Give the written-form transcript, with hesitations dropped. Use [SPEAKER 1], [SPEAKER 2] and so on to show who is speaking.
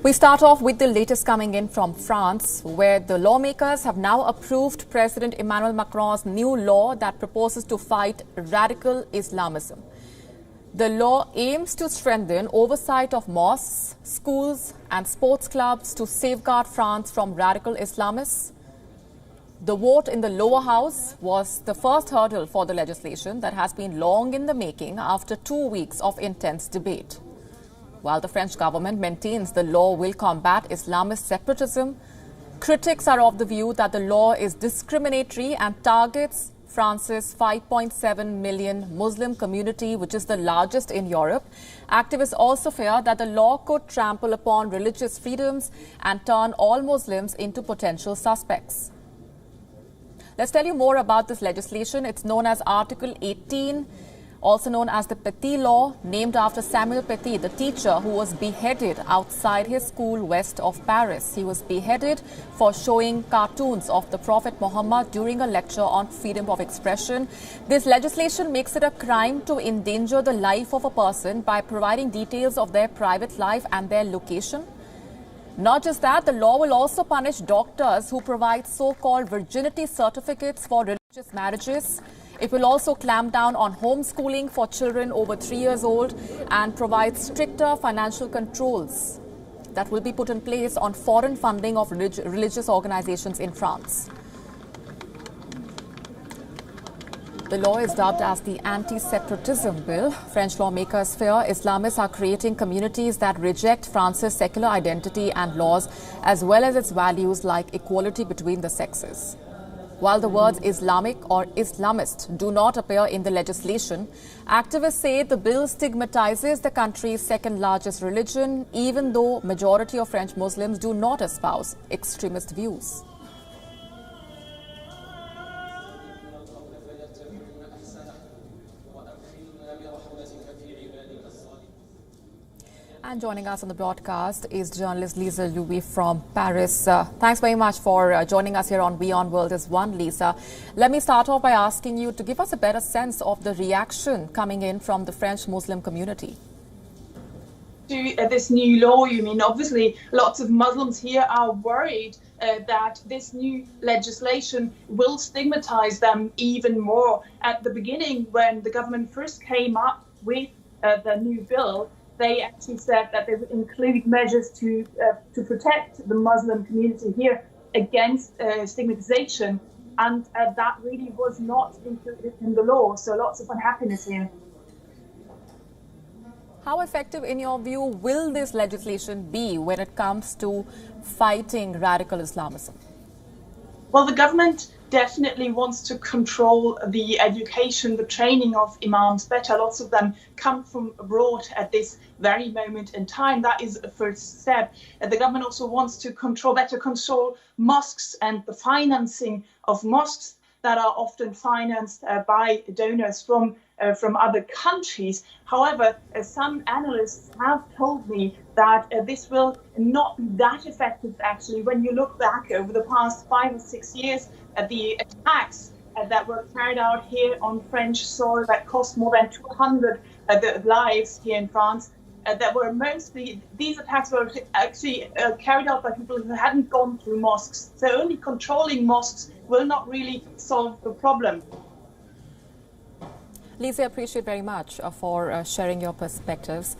[SPEAKER 1] We start off with the latest coming in from France, where the lawmakers have now approved President Emmanuel Macron's new law that proposes to fight radical Islamism. The law aims to strengthen oversight of mosques, schools and sports clubs to safeguard France from radical Islamists. The vote in the lower house was the first hurdle for the legislation that has been long in the making after 2 weeks of intense debate. While the French government maintains the law will combat Islamist separatism, critics are of the view that the law is discriminatory and targets France's 5.7 million Muslim community, which is the largest in Europe. Activists also fear that the law could trample upon religious freedoms and turn all Muslims into potential suspects. Let's tell you more about this legislation. It's known as Article 18. Also known as the Petit Law, named after Samuel Paty, the teacher who was beheaded outside his school west of Paris. He was beheaded for showing cartoons of the Prophet Muhammad during a lecture on freedom of expression. This legislation makes it a crime to endanger the life of a person by providing details of their private life and their location. Not just that, the law will also punish doctors who provide so-called virginity certificates for religious marriages. It will also clamp down on homeschooling for children over 3 years old and provide stricter financial controls that will be put in place on foreign funding of religious organizations in France. The law is dubbed as the anti-separatism bill. French lawmakers fear Islamists are creating communities that reject France's secular identity and laws, as well as its values like equality between the sexes. While the words Islamic or Islamist do not appear in the legislation, activists say the bill stigmatizes the country's second largest religion, even though majority of French Muslims do not espouse extremist views. And joining us on the broadcast is journalist Lisa Louis from Paris. Thanks very much for joining us here on WION World is One, Lisa. Let me start off by asking you to give us a better sense of the reaction coming in from the French Muslim community.
[SPEAKER 2] To this new law, you mean? Obviously, lots of Muslims here are worried that this new legislation will stigmatize them even more. At the beginning, when the government first came up with the new bill, they actually said that they would include measures to protect the Muslim community here against stigmatization, and that really was not included in the law. So lots of unhappiness here.
[SPEAKER 1] How effective, in your view, will this legislation be when it comes to fighting radical Islamism?
[SPEAKER 2] Well, the government definitely wants to control the education, the training of imams better. Lots of them come from abroad at this very moment in time. That is a first step. The government also wants to better control mosques and the financing of mosques that are often financed by donors from other countries. However, some analysts have told me that this will not be that effective, actually. When you look back over the past 5 or 6 years at the attacks that were carried out here on French soil that cost more than 200 lives here in France, that were mostly, these attacks were actually carried out by people who hadn't gone through mosques. So only controlling mosques will not really solve the problem.
[SPEAKER 1] Lisa, I appreciate very much for sharing your perspectives.